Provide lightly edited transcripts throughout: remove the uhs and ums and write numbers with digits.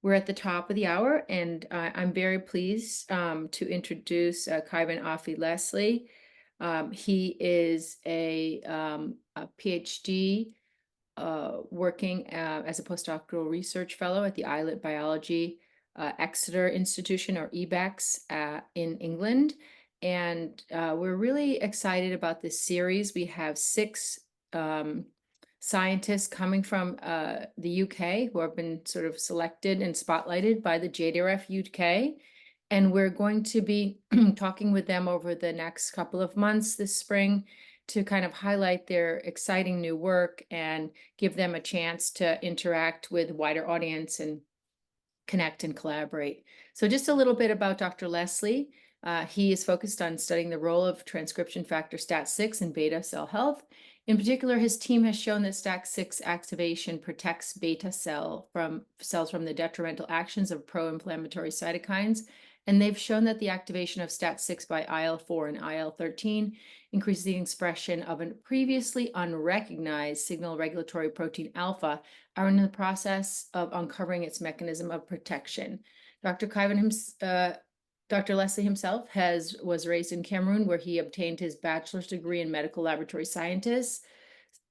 We're at the top of the hour, and I'm very pleased to introduce Kaiyven Efi Leslie. He is a PhD working as a postdoctoral research fellow at the Islet Biology Exeter Institution, or EBEX, in England. And we're really excited about this series. We have six scientists coming from the UK who have been sort of selected and spotlighted by the JDRF UK. And we're going to be talking with them over the next couple of months this spring to kind of highlight their exciting new work and give them a chance to interact with a wider audience and connect and collaborate. So just a little bit about Dr. Leslie. He is focused on studying the role of transcription factor STAT6 in beta cell health. In particular, his team has shown that STAT6 activation protects beta cells from the detrimental actions of pro-inflammatory cytokines. And they've shown that the activation of STAT6 by IL-4 and IL-13 increases the expression of a previously unrecognized signal regulatory protein alpha, are in the process of uncovering its mechanism of protection. Dr. Leslie himself was raised in Cameroon, where he obtained his bachelor's degree in medical laboratory sciences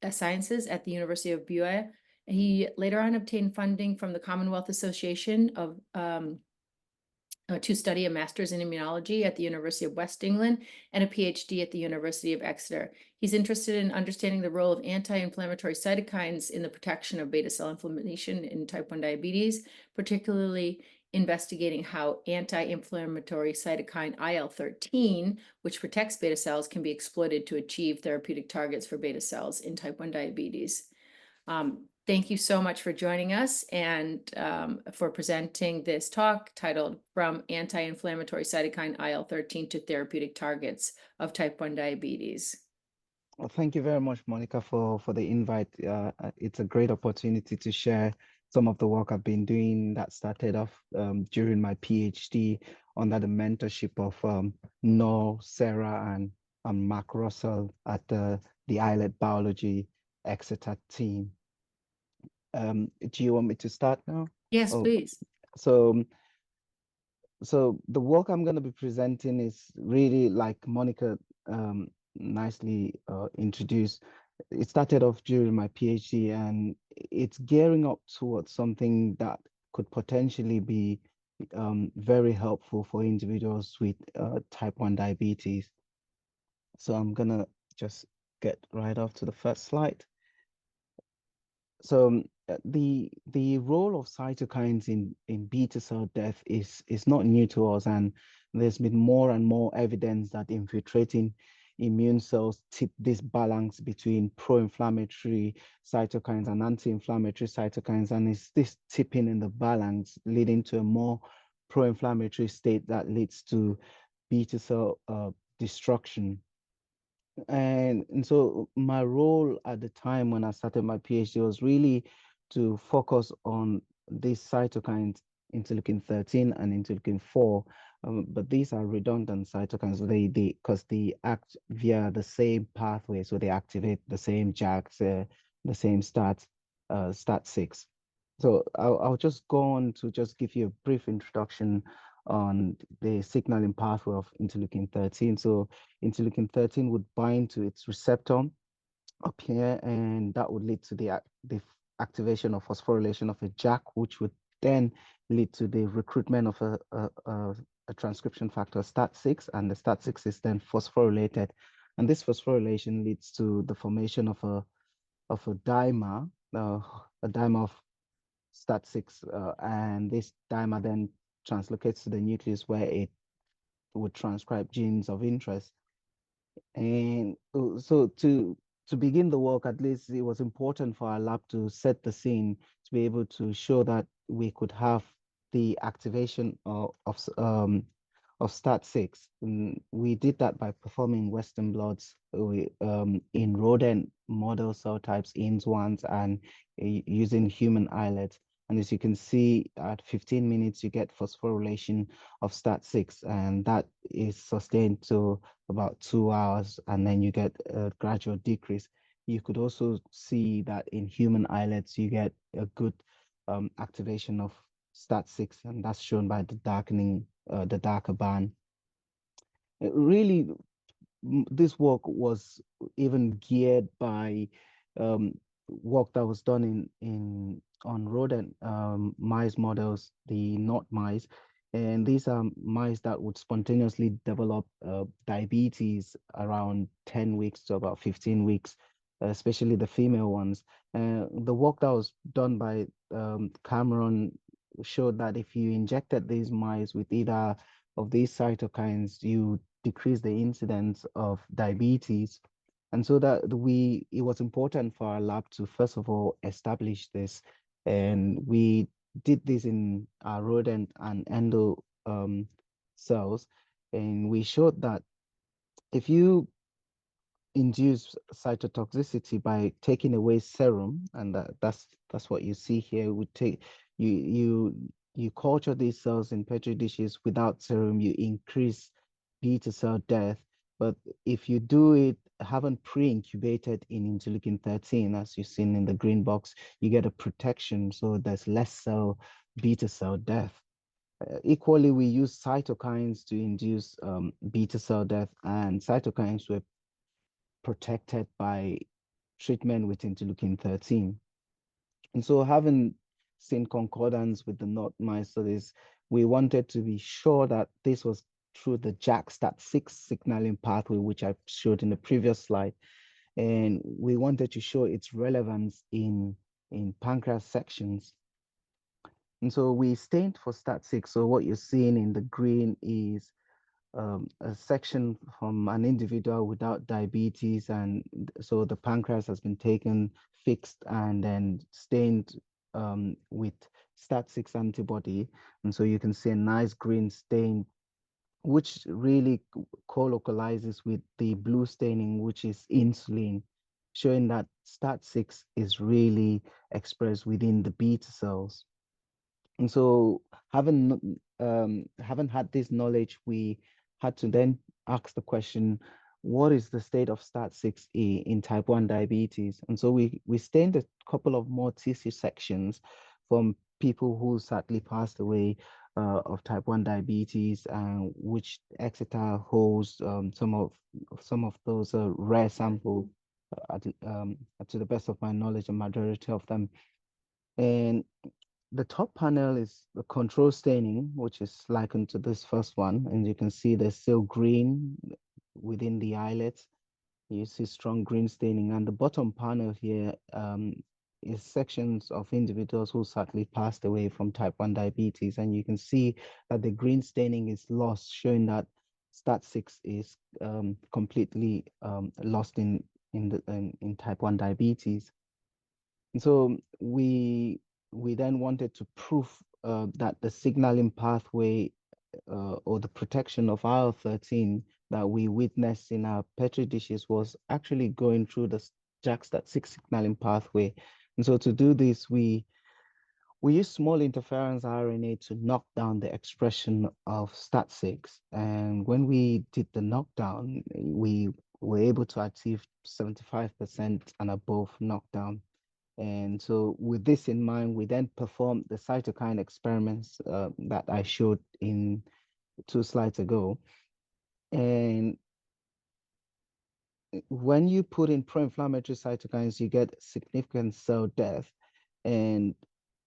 at the University of Bue. He later on obtained funding from the Commonwealth Association to study a master's in immunology at the University of West England and a PhD at the University of Exeter. He's interested in understanding the role of anti-inflammatory cytokines in the protection of beta cell inflammation in type 1 diabetes, particularly investigating how anti-inflammatory cytokine IL-13, which protects beta cells, can be exploited to achieve therapeutic targets for beta cells in type 1 diabetes. Thank you so much for joining us and for presenting this talk titled From Anti-Inflammatory Cytokine IL-13 to Therapeutic Targets of Type 1 Diabetes. Well, thank you very much, Monica, for the invite. It's a great opportunity to share some of the work I've been doing that started off during my PhD under the mentorship of Noel, Sarah, and Mark Russell at the Islet Biology Exeter team. Do you want me to start now? Yes, Oh, please. so the work I'm going to be presenting is really, like Monica nicely introduced. It started off during my PhD, and it's gearing up towards something that could potentially be very helpful for individuals with type 1 diabetes. So I'm gonna just get right off to the first slide. So the role of cytokines in beta cell death is not new to us, and there's been more and more evidence that infiltrating immune cells tip this balance between pro-inflammatory cytokines and anti-inflammatory cytokines, and it's this tipping in the balance leading to a more pro-inflammatory state that leads to beta cell destruction. And so my role at the time when I started my PhD was really to focus on these cytokines, interleukin-13 and interleukin-4, but these are redundant cytokines. They because they act via the same pathway, so they activate the same JAKs, the same STAT6. So I'll just go on to just give you a brief introduction on the signaling pathway of interleukin-13. So interleukin-13 would bind to its receptor up here, and that would lead to the activation of phosphorylation of a JAK, which would then lead to the recruitment of a transcription factor STAT6, and the STAT6 is then phosphorylated, and this phosphorylation leads to the formation of a dimer, a dimer of STAT6, and this dimer then translocates to the nucleus where it would transcribe genes of interest. And so to begin the work, at least it was important for our lab to set the scene to be able to show that we could have the activation of STAT6. And we did that by performing Western blots in rodent model cell types, INS1s, and using human islets. And as you can see, at 15 minutes, you get phosphorylation of STAT6, and that is sustained to about 2 hours, and then you get a gradual decrease. You could also see that in human islets, you get a good activation of STAT6, and that's shown by the the darker band. Really, this work was even geared by work that was done in on rodent mice models, the NOT mice, and these are mice that would spontaneously develop diabetes around 10 weeks to about 15 weeks, especially the female ones. The work that was done by Cameron showed that if you injected these mice with either of these cytokines, you decrease the incidence of diabetes. And so that it was important for our lab to first of all establish this. And we did this in our rodent and endo cells. And we showed that if you induce cytotoxicity by taking away serum, and that's what you see here. We take you culture these cells in petri dishes without serum, you increase beta cell death. But if you do it, haven't pre-incubated in interleukin 13, as you've seen in the green box, you get a protection, so there's less beta cell death. Equally, we use cytokines to induce beta cell death, and cytokines were protected by treatment with interleukin 13. And so having seen concordance with the NOT mice studies, we wanted to be sure that this was through the JAK-STAT6 signaling pathway, which I showed in the previous slide. And we wanted to show its relevance in pancreas sections. And so we stained for STAT6. So what you're seeing in the green is a section from an individual without diabetes, and so the pancreas has been taken, fixed, and then stained with STAT6 antibody. And so you can see a nice green stain, which really co-localizes with the blue staining, which is insulin, showing that STAT6 is really expressed within the beta cells. And so having had this knowledge, we had to then ask the question, what is the state of STAT6A in type 1 diabetes? And so we stained a couple of more tissue sections from people who sadly passed away of type 1 diabetes, and which Exeter holds some of those rare samples, to the best of my knowledge, a majority of them. And the top panel is the control staining, which is likened to this first one. And you can see there's still green within the islets. You see strong green staining. And the bottom panel here is sections of individuals who sadly passed away from type 1 diabetes. And you can see that the green staining is lost, showing that STAT6 is completely lost in type 1 diabetes. And so we then wanted to prove that the signaling pathway or the protection of IL-13 that we witnessed in our petri dishes was actually going through the JAK-STAT6 signaling pathway. And so to do this, we use small interference RNA to knock down the expression of STAT6. And when we did the knockdown, we were able to achieve 75% and above knockdown. And so with this in mind, we then performed the cytokine experiments that I showed in 2 slides ago. And when you put in pro-inflammatory cytokines, you get significant cell death. And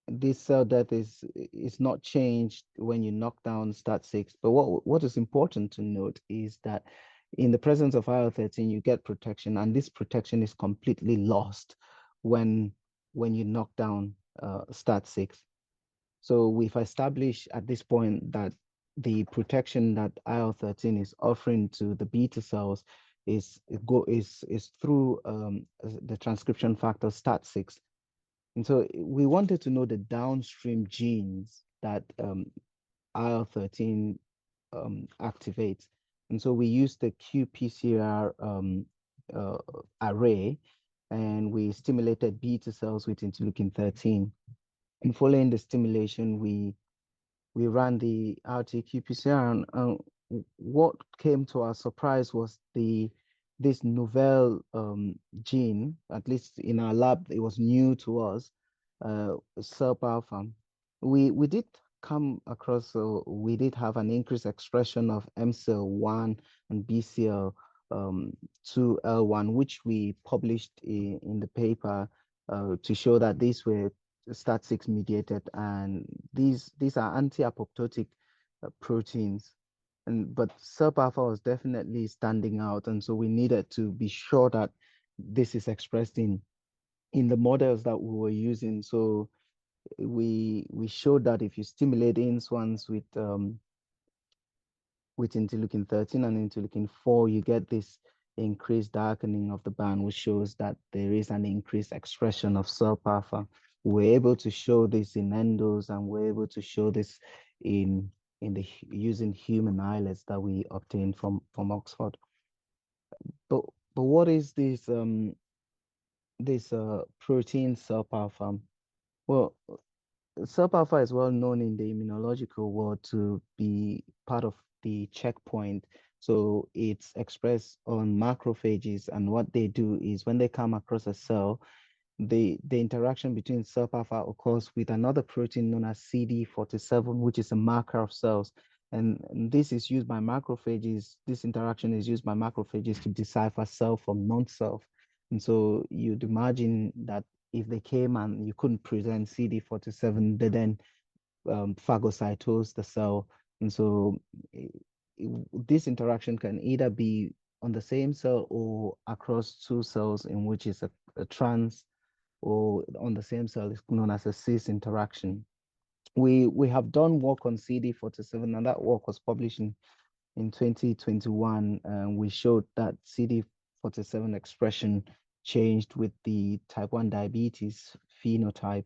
this cell death is not changed when you knock down STAT6. But what is important to note is that in the presence of IL-13, you get protection, and this protection is completely lost when you knock down STAT6. So we've established at this point that the protection that IL-13 is offering to the beta cells is through the transcription factor STAT6. And so we wanted to know the downstream genes that IL-13 activates. And so we used the qPCR array, and we stimulated beta cells with interleukin 13. And following the stimulation, we ran the RT-qPCR, and what came to our surprise was this novel gene. At least in our lab, it was new to us, SERP alpha. we did come across, so we did have an increased expression of MCL1 and BCL 2L1, which we published in the paper to show that these were STAT6 mediated, and these are anti-apoptotic proteins. But SERP alpha was definitely standing out, and so we needed to be sure that this is expressed in the models that we were using. So we showed that if you stimulate ins1s with interleukin 13 and interleukin 4, you get this increased darkening of the band, which shows that there is an increased expression of SERP alpha. We're able to show this in endos, and we're able to show this in using human islets that we obtained from Oxford. But what is this protein SERP alpha? Well, SERP alpha is well known in the immunological world to be part of the checkpoint. So it's expressed on macrophages, and what they do is when they come across a cell, the interaction between SERP alpha occurs with another protein known as CD47, which is a marker of cells. And this is used by macrophages. This interaction is used by macrophages to decipher self from non-self. And so you'd imagine that if they came and you couldn't present CD47, they then phagocytose the cell. And so this interaction can either be on the same cell or across two cells, in which is a trans, or on the same cell is known as a cis interaction. We have done work on CD47, and that work was published in 2021. And we showed that CD47 expression changed with the type 1 diabetes phenotype.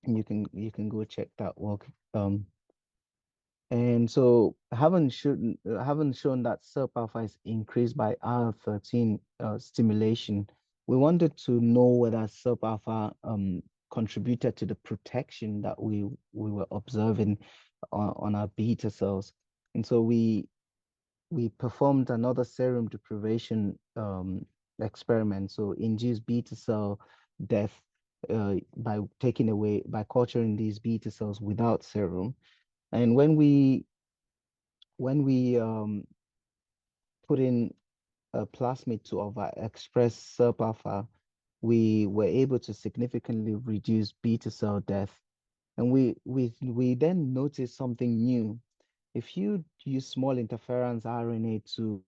And you can go check that work. And so haven't shown that SERP alpha is increased by IL-13 stimulation. We wanted to know whether SERP alpha contributed to the protection that we were observing on our beta cells. And so we performed another serum deprivation experiment. So induced beta cell death by culturing these beta cells without serum. And when we put in a plasmid to overexpress SERP alpha, we were able to significantly reduce beta cell death. And we then noticed something new. If you use small interference RNA to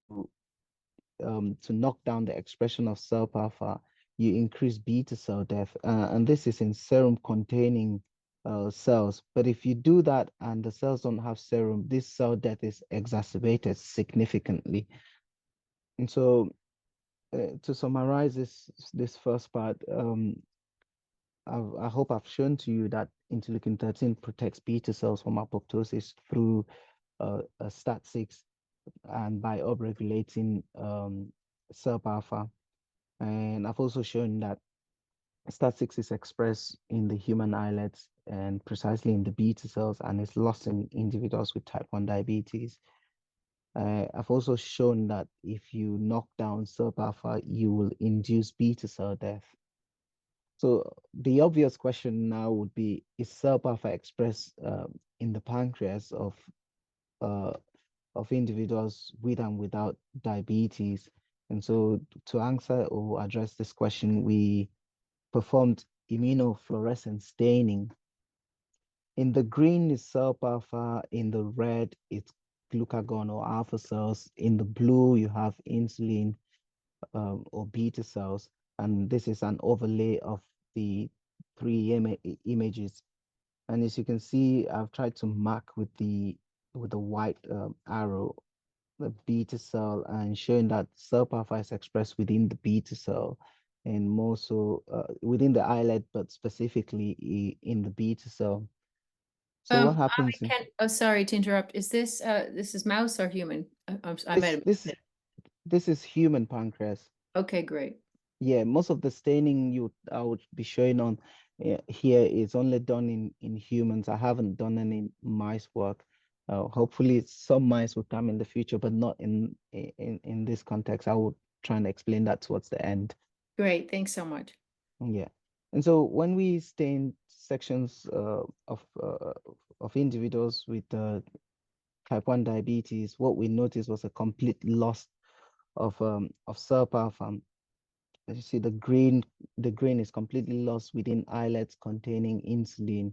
knock down the expression of SERP alpha, you increase beta cell death. And this is in serum containing cells. But if you do that and the cells don't have serum, this cell death is exacerbated significantly. And so to summarize this first part, I hope I've shown to you that interleukin 13 protects beta cells from apoptosis through a STAT6 and by upregulating SERP alpha. And I've also shown that STAT6 is expressed in the human islets and precisely in the beta cells, and is lost in individuals with type 1 diabetes. I've also shown that if you knock down SERP alpha, you will induce beta cell death. So the obvious question now would be, is SERP alpha expressed in the pancreas uh, of individuals with and without diabetes? And so to answer or address this question, we performed immunofluorescence staining. In the green is SERP alpha, in the red it's glucagon or alpha cells, in the blue you have insulin or beta cells, and this is an overlay of the three images. And as you can see, I've tried to mark with the white arrow the beta cell, and showing that SERP alpha is expressed within the beta cell, and more so within the islet, but specifically in the beta cell. So what happens I in can't, oh, sorry to interrupt. Is this mouse or human? I might this have this missed it. this is human pancreas. Okay, great. Yeah, most of the staining I would be showing on here is only done in humans. I haven't done any mice work. Hopefully some mice will come in the future, but not in this context. I will try and explain that towards the end. Great, thanks so much. Yeah. And so when we stained sections of individuals with type 1 diabetes, what we noticed was a complete loss of SERP-alpha. As you see, the green is completely lost within islets containing insulin.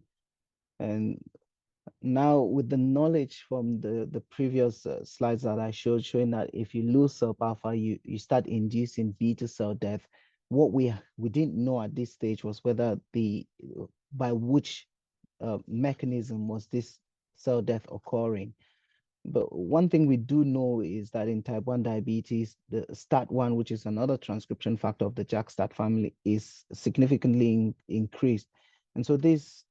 And now with the knowledge from the previous slides that I showed, showing that if you lose SERP-alpha, you start inducing beta cell death. What we didn't know at this stage was whether by which mechanism was this cell death occurring. But one thing we do know is that in type 1 diabetes, the STAT1, which is another transcription factor of the JAK-STAT family, is significantly increased. And so this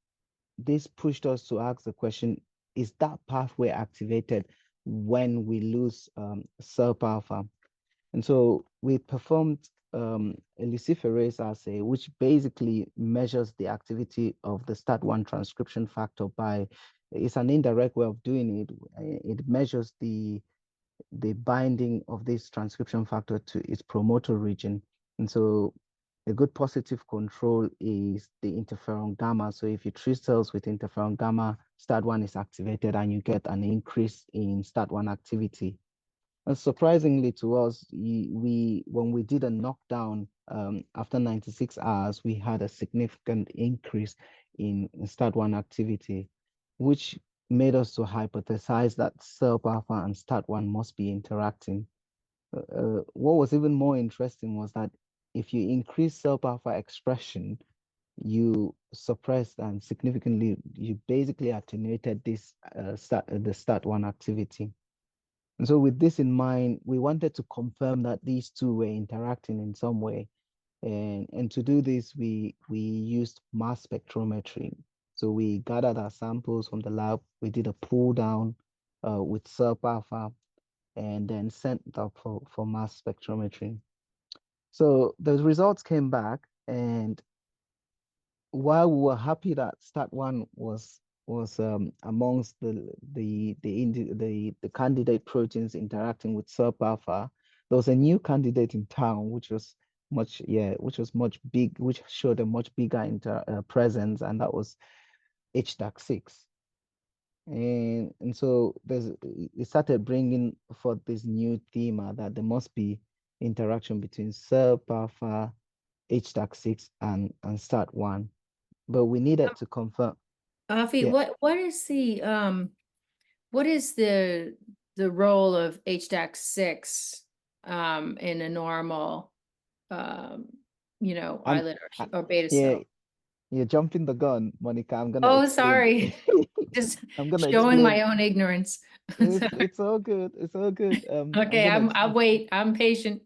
pushed us to ask the question, is that pathway activated when we lose SERP-alpha? And so we performed a luciferase assay, which basically measures the activity of the STAT1 transcription factor by, it's an indirect way of doing it. It measures the binding of this transcription factor to its promoter region. And so a good positive control is the interferon gamma. So if you treat cells with interferon gamma, STAT1 is activated and you get an increase in STAT1 activity. And surprisingly to us, when we did a knockdown after 96 hours, we had a significant increase in STAT1 activity, which made us to hypothesize that SERP-alpha and STAT1 must be interacting. What was even more interesting was that if you increase SERP-alpha expression, you suppressed and significantly, you basically attenuated this the STAT1 activity. And so with this in mind, we wanted to confirm that these two were interacting in some way. And to do this, we used mass spectrometry. So we gathered our samples from the lab, we did a pull down with SERP-alpha, and then sent it up for mass spectrometry. So the results came back, and while we were happy that STAT1 was amongst the candidate proteins interacting with SERP-alpha, there was a new candidate in town which was much big, which showed a much bigger presence, and that was HDAC6. And so it started bringing forth this new theme that there must be interaction between SERP-alpha, HDAC6, and STAT1. But we needed to confirm. Afi, Yeah, what is the role of HDAC6 in a normal I'm, islet I, or beta yeah, cell? you're jumping the gun, Monica. I'm gonna Oh, explain. sorry. Just I'm gonna showing explain. my own ignorance. It's all good. It's all good. I'm Okay, gonna I'll explain. wait. I'm patient.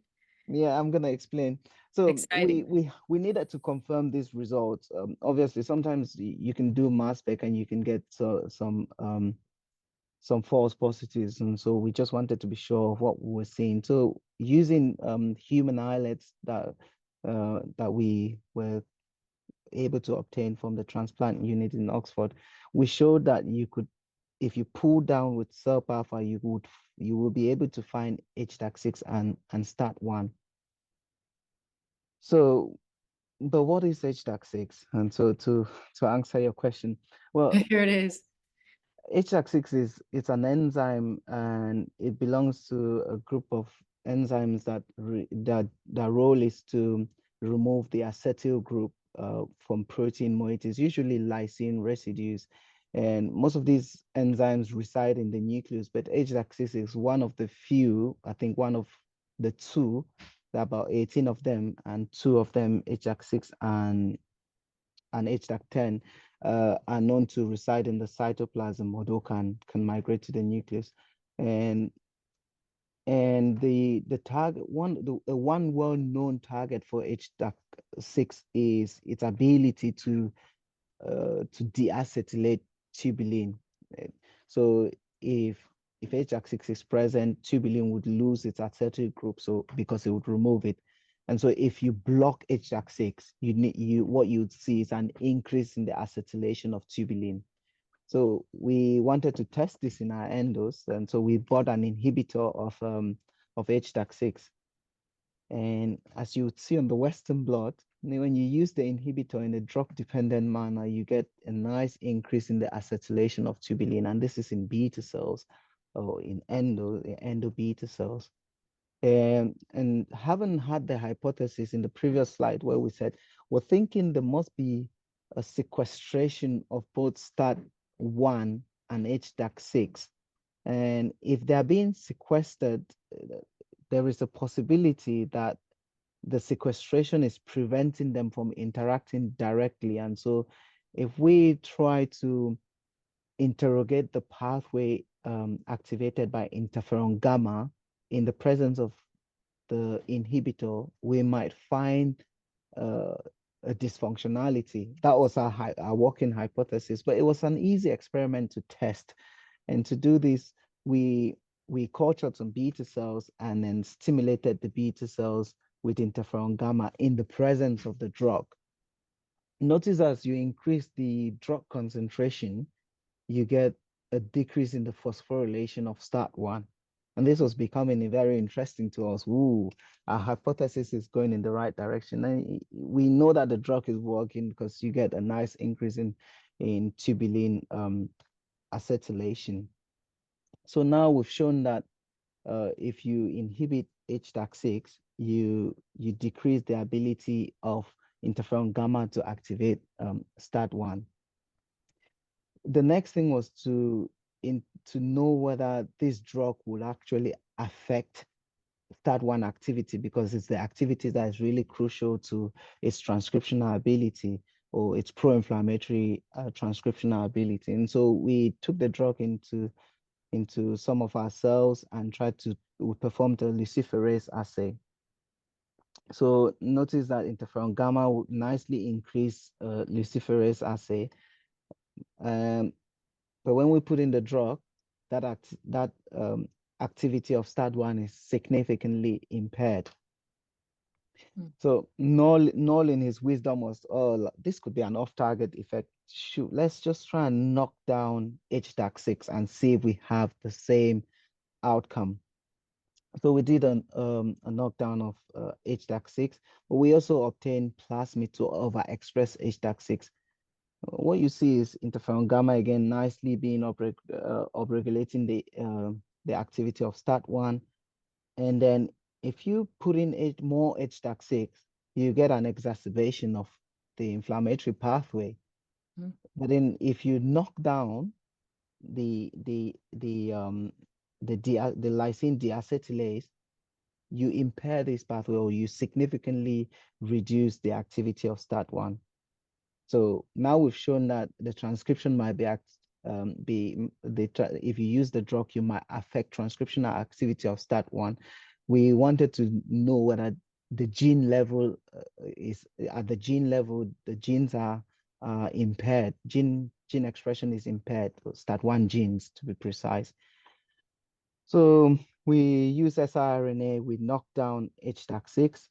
Yeah, I'm gonna explain. So Exciting. we needed to confirm these results. Obviously, sometimes you can do mass spec and you can get some false positives, and so we just wanted to be sure of what we were seeing. So using human islets that we were able to obtain from the transplant unit in Oxford, we showed that you could, if you pull down with SERP-alpha, you will be able to find HDAC6 and STAT1. So, but what is HDAC6? And so to answer your question, well, Here it is. HDAC6 it's an enzyme, and it belongs to a group of enzymes that their role is to remove the acetyl group from protein moieties, usually lysine residues. And most of these enzymes reside in the nucleus, but HDAC6 is one of the few, I think one of the two, there are about 18 of them, and two of them, HDAC6 and HDAC10, are known to reside in the cytoplasm, although can migrate to the nucleus. And the target one well-known target for HDAC6 is its ability to deacetylate tubulin. Eh, So if HDAC6 is present, tubulin would lose its acetyl group, so because it would remove it. And so if you block HDAC6, what you'd see is an increase in the acetylation of tubulin. So we wanted to test this in our endos, and so we bought an inhibitor of HDAC6. And as you would see on the Western blot, when you use the inhibitor in a drug-dependent manner, you get a nice increase in the acetylation of tubulin, and this is in beta cells or in endo beta cells. And having had the hypothesis in the previous slide where we said we're thinking there must be a sequestration of both STAT1 and HDAC6. And if they're being sequestered, there is a possibility that the sequestration is preventing them from interacting directly. And so if we try to interrogate the pathway activated by interferon gamma in the presence of the inhibitor, we might find uh, a dysfunctionality. That was our working hypothesis, but it was an easy experiment to test. And to do this, we cultured some beta cells and then stimulated the beta cells with interferon gamma in the presence of the drug. Notice as you increase the drug concentration, you get a decrease in the phosphorylation of STAT1. And this was becoming very interesting to us. Ooh, our hypothesis is going in the right direction. And we know that the drug is working because you get a nice increase in tubulin acetylation. So now we've shown that if you inhibit HDAC6, you decrease the ability of interferon gamma to activate STAT1. The next thing was to know whether this drug will actually affect STAT1 activity, because it's the activity that is really crucial to its transcriptional ability or its pro-inflammatory transcriptional ability. And so we took the drug into some of our cells and tried to perform the luciferase assay. So notice that interferon gamma would nicely increase luciferase assay. But when we put in the drug, that activity of STAT1 is significantly impaired. So Noel in his wisdom was, oh, this could be an off-target effect. Shoot, let's just try and knock down HDAC6 and see if we have the same outcome. So we did a knockdown of HDAC6, but we also obtained plasmid to overexpress HDAC6. What you see is interferon gamma again nicely being upregulating the activity of STAT1. And then if you put in more HDAC6, you get an exacerbation of the inflammatory pathway. But then if you knock down the lysine deacetylase, you impair this pathway or you significantly reduce the activity of STAT1. So now we've shown that the transcription might if you use the drug, you might affect transcriptional activity of STAT1. We wanted to know whether the gene level is at the gene level, the genes are impaired. Gene expression is impaired, STAT1 genes to be precise. So we use siRNA, we knock down HDAC6,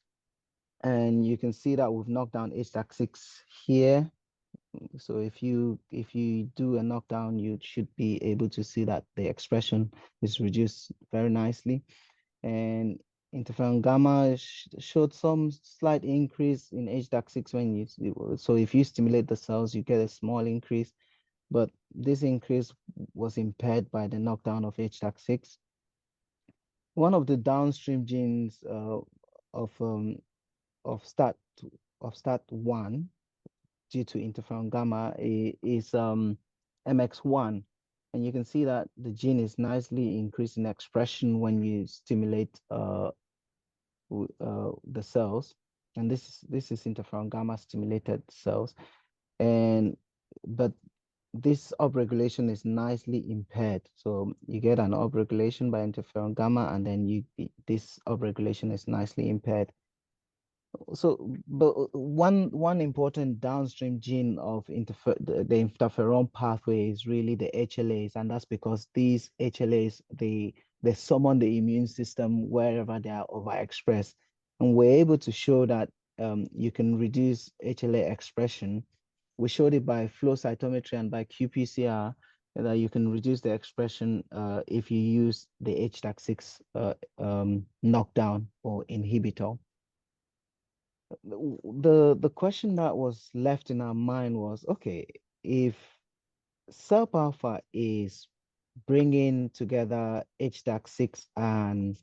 and you can see that we've knocked down HDAC6 here. So if you do a knockdown, you should be able to see that the expression is reduced very nicely. And interferon gamma showed some slight increase in HDAC6 when so if you stimulate the cells, you get a small increase, but this increase was impaired by the knockdown of HDAC6. One of the downstream genes of STAT1 due to interferon gamma is MX1. And you can see that the gene is nicely increasing expression when you stimulate the cells. And this is interferon gamma stimulated cells. But this upregulation is nicely impaired. So you get an upregulation by interferon gamma, and then this upregulation is nicely impaired. So, but one important downstream gene of the interferon pathway is really the HLAs, and that's because these HLAs they summon the immune system wherever they are overexpressed, and we're able to show that you can reduce HLA expression. We showed it by flow cytometry and by qPCR that you can reduce the expression if you use the HDAC6 knockdown or inhibitor. The question that was left in our mind was, okay, if SERP alpha is bringing together HDAC6 and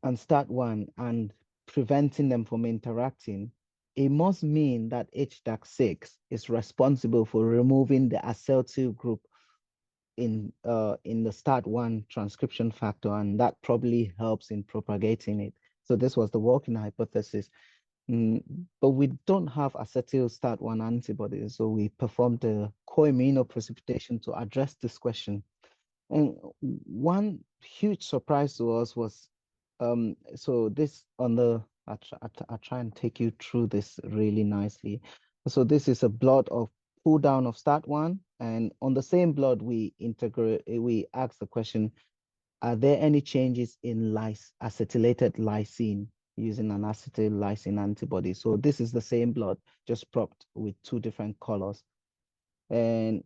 STAT1 and preventing them from interacting, it must mean that HDAC6 is responsible for removing the acetyl group in the STAT1 transcription factor, and that probably helps in propagating it. So this was the working hypothesis. But we don't have acetyl STAT1 antibodies, so we performed a co-immunoprecipitation to address this question. And one huge surprise to us was, so this on the, I'll try and take you through this really nicely. So this is a blood of pull down of STAT1, and on the same blood, we ask the question, are there any changes in acetylated lysine using an acetyl lysine antibody? So this is the same blood, just propped with two different colors. And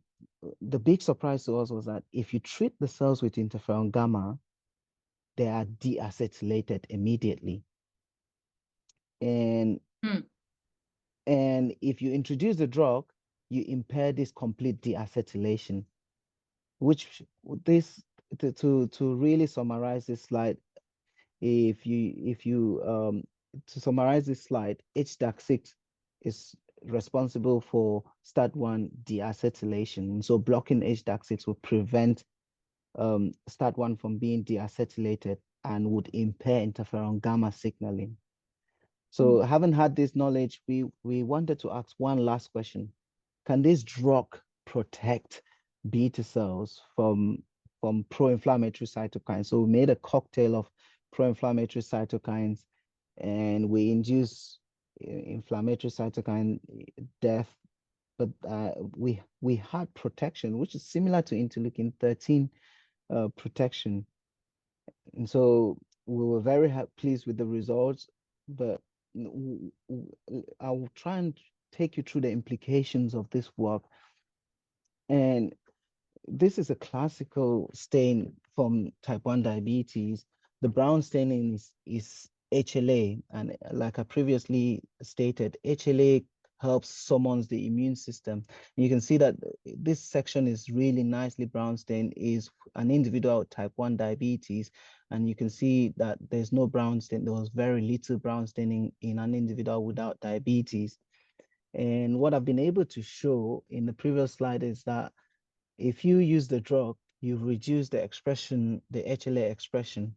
the big surprise to us was that if you treat the cells with interferon gamma, they are deacetylated immediately. And and if you introduce the drug, you impair this complete deacetylation, which this to really summarize this slide, if you to summarize this slide, HDAC6 is responsible for STAT1 deacetylation. So blocking HDAC6 will prevent STAT1 from being deacetylated and would impair interferon gamma signaling. So having had this knowledge, we wanted to ask one last question. Can this drug protect beta cells from pro-inflammatory cytokines? So we made a cocktail of pro-inflammatory cytokines, and we induce inflammatory cytokine death, but we had protection, which is similar to interleukin-13 protection. And so we were very pleased with the results, but I will try and take you through the implications of this work. And this is a classical stain from type 1 diabetes. The brown staining is HLA. And like I previously stated, HLA helps summons the immune system. You can see that this section is really nicely brown stained, is an individual with type 1 diabetes. And you can see that there's no brown stain. There was very little brown staining in an individual without diabetes. And what I've been able to show in the previous slide is that if you use the drug, you reduce the expression, the HLA expression.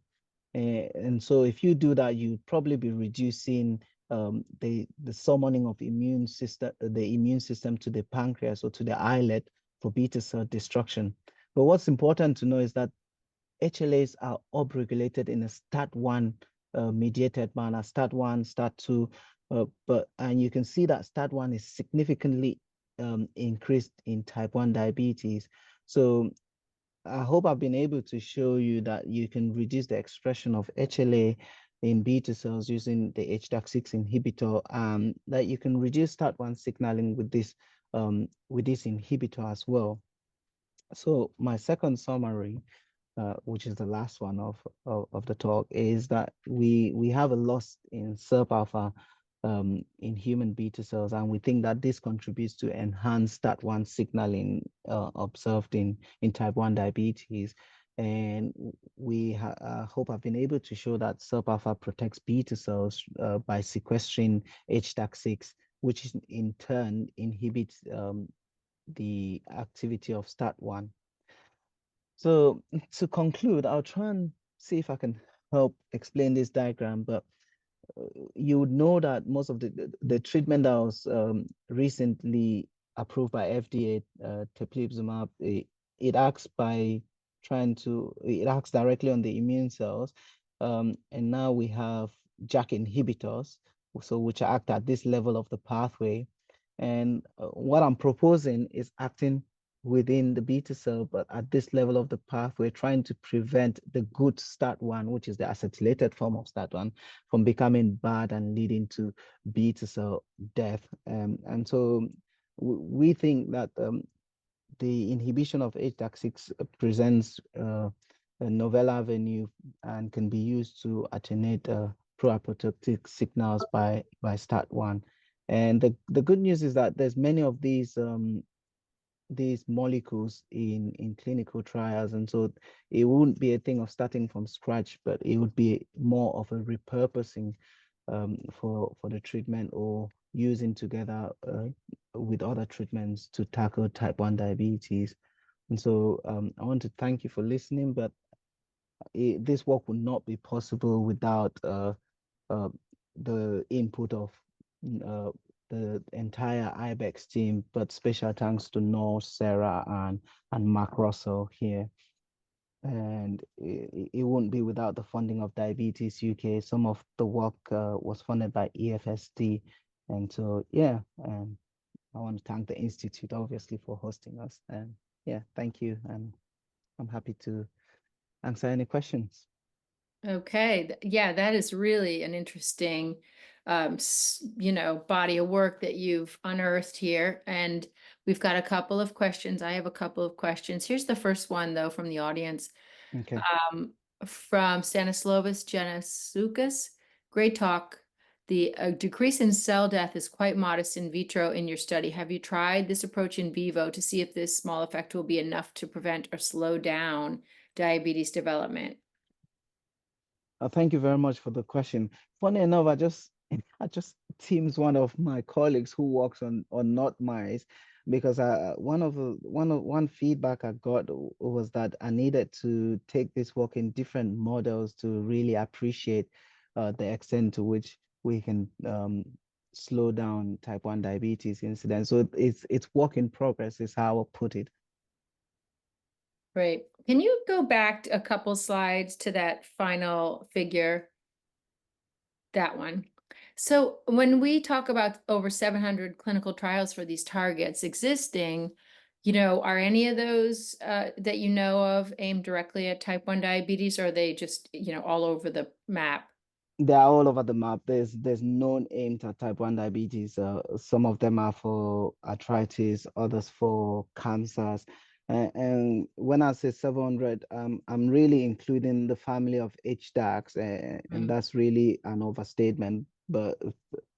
And so if you do that, you'd probably be reducing the summoning of the immune system to the pancreas or to the islet for beta cell destruction. But what's important to know is that HLAs are upregulated in a STAT1 mediated manner, STAT1, STAT2, and you can see that STAT1 is significantly increased in type 1 diabetes. So I hope I've been able to show you that you can reduce the expression of HLA in beta cells using the HDAC6 inhibitor, and that you can reduce STAT1 signaling with this inhibitor as well. So my second summary, which is the last one of the talk, is that we have a loss in SERP alpha in human beta cells, and we think that this contributes to enhanced STAT1 signaling observed in type 1 diabetes. And we hope I've been able to show that SERP alpha protects beta cells by sequestering HDAC6, which in turn inhibits the activity of STAT1. So to conclude, I'll try and see if I can help explain this diagram, but you would know that most of the treatment that was recently approved by FDA, teplizumab, it acts directly on the immune cells, and now we have JAK inhibitors, so which act at this level of the pathway. And what I'm proposing is acting within the beta cell, but at this level of the pathway, trying to prevent the good STAT1, which is the acetylated form of STAT1, from becoming bad and leading to beta cell death. And so we think that the inhibition of HDAC6 presents a novel avenue and can be used to attenuate pro-apoptotic signals by STAT1. And the good news is that there's many of these molecules in clinical trials, and so it wouldn't be a thing of starting from scratch, but it would be more of a repurposing for the treatment, or using together with other treatments to tackle type 1 diabetes. And so I want to thank you for listening, but this work would not be possible without uh, the input of uh, the entire IBEX team, but special thanks to Noel, Sarah, and Mark Russell here. And it wouldn't be without the funding of Diabetes UK. Some of the work was funded by EFSD. And so, yeah, I want to thank the Institute, obviously, for hosting us. And yeah, thank you. And I'm happy to answer any questions. Okay, yeah, that is really an interesting, body of work that you've unearthed here. And we've got a couple of questions. I have a couple of questions. Here's the first one, though, from the audience. Okay. Um, from Stanislavas Janasukas. Great talk. The decrease in cell death is quite modest in vitro in your study. Have you tried this approach in vivo to see if this small effect will be enough to prevent or slow down diabetes development? Thank you very much for the question. Funny enough, I just teams one of my colleagues who works on not mice, because one feedback I got was that I needed to take this work in different models to really appreciate the extent to which we can slow down type 1 diabetes incidence. So it's work in progress is how I put it. Great. Can you go back a couple slides to that final figure? That one. So when we talk about over 700 clinical trials for these targets existing, are any of those that you know of aimed directly at type 1 diabetes, or are they just, all over the map? They're all over the map. There's known aimed at type 1 diabetes. Some of them are for arthritis, others for cancers. And when I say 700, I'm really including the family of HDACs, and Mm. that's really an overstatement. But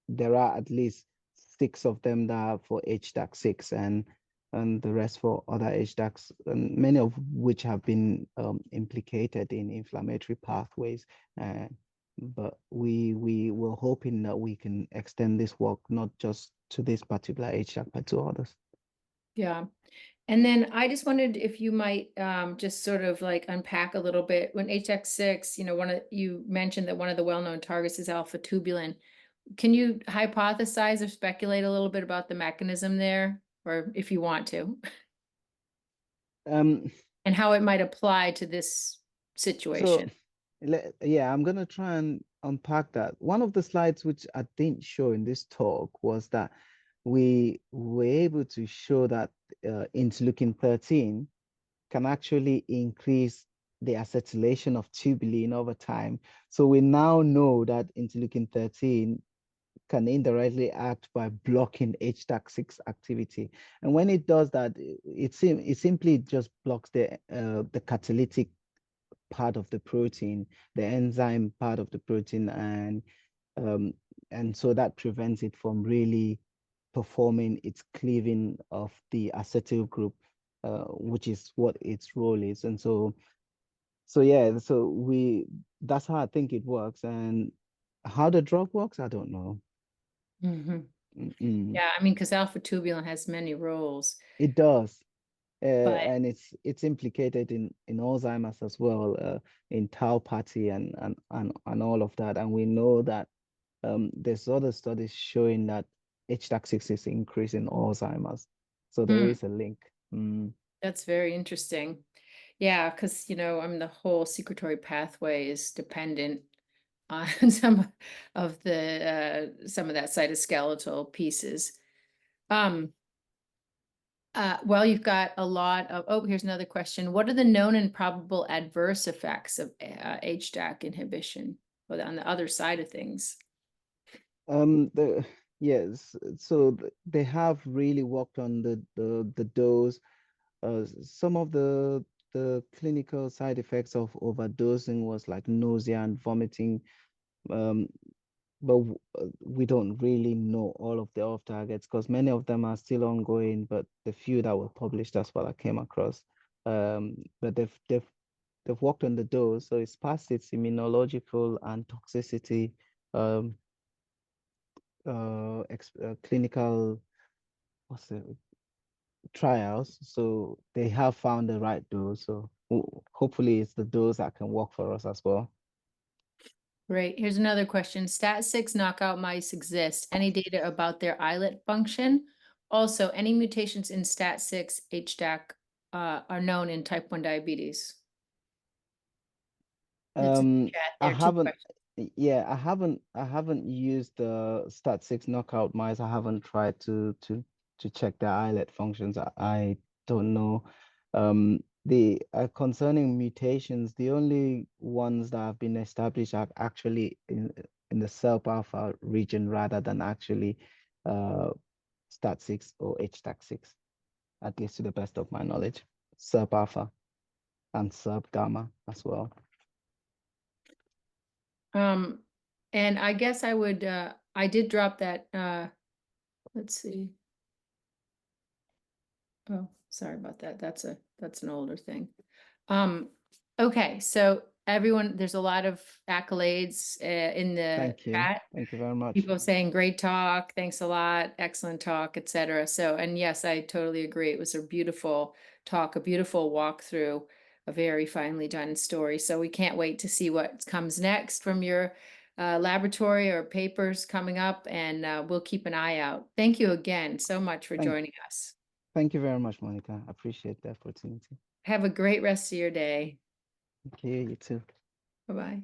there are at least 6 of them that are for HDAC6, and the rest for other HDACs, and many of which have been implicated in inflammatory pathways. But we were hoping that we can extend this work not just to this particular HDAC, but to others. Yeah. And then I just wondered if you might just sort of like unpack a little bit when HX6, you mentioned that one of the well-known targets is alpha tubulin. Can you hypothesize or speculate a little bit about the mechanism there, or if you want to, Um, and how it might apply to this so situation? yeah, I'm gonna try and unpack that. One of the slides which I didn't show in this talk was that we were able to show that interleukin 13 can actually increase the acetylation of tubulin over time. So we now know that interleukin 13 can indirectly act by blocking HDAC6 activity. And when it does that, it simply just blocks the catalytic part of the protein, the enzyme part of the protein, um, and so that prevents it from really performing its cleaving of the acetyl group, which is what its role is. And so yeah, so that's how I think it works. And how the drug works, I don't know. Hmm. Mm-mm. Yeah, I mean, because alpha tubulin has many roles, It does. but And it's implicated in Alzheimer's as well, in tauopathy and all of that. And we know that there's other studies showing that HDAC6 is increasing Alzheimer's. So there hmm, is a link. Mm. that's very interesting. Yeah, because I mean, the whole secretory pathway is dependent on some of that cytoskeletal pieces. Um, well, you've got a lot of, oh, here's another question. What are the known and probable adverse effects of HDAC inhibition? Well, on the other side of things. The yes, so they have really worked on the dose. Some of the clinical side effects of overdosing was like nausea and vomiting. Um, but we don't really know all of the off targets because many of them are still ongoing, but the few that were published, that's what I came across. But they've worked on the dose, so it's past its immunological and toxicity um clinical, what's it, trials. So they have found the right dose. So hopefully it's the dose that can work for us as well. Great. Here's another question. STAT6 knockout mice exist. Any data about their islet function? Also, any mutations in STAT6 HDAC are known in type 1 diabetes? It's in the chat. I There are two haven't, questions. yeah, I haven't used the STAT6 knockout mice. I haven't tried to check their islet functions. I don't know. The concerning mutations, the only ones that have been established are actually in the SERP alpha region rather than actually uh STAT6 or HTAC6, at least to the best of my knowledge. SERP alpha and SERP gamma as well. Um, and I guess I did drop that, let's see. Oh, sorry about that. That's an older thing. Um, okay, so everyone, there's a lot of accolades in the Thank you. chat. Thank you very much. People saying great talk, thanks a lot, excellent talk, etc. So, and yes, I totally agree. It was a beautiful talk, a beautiful walkthrough, a very finely done story. So we can't wait to see what comes next from your laboratory or papers coming up, and we'll keep an eye out. Thank you again so much for Thank joining us. thank you very much, Monica. I appreciate the opportunity. Have a great rest of your day. Thank you, you too. Bye-bye.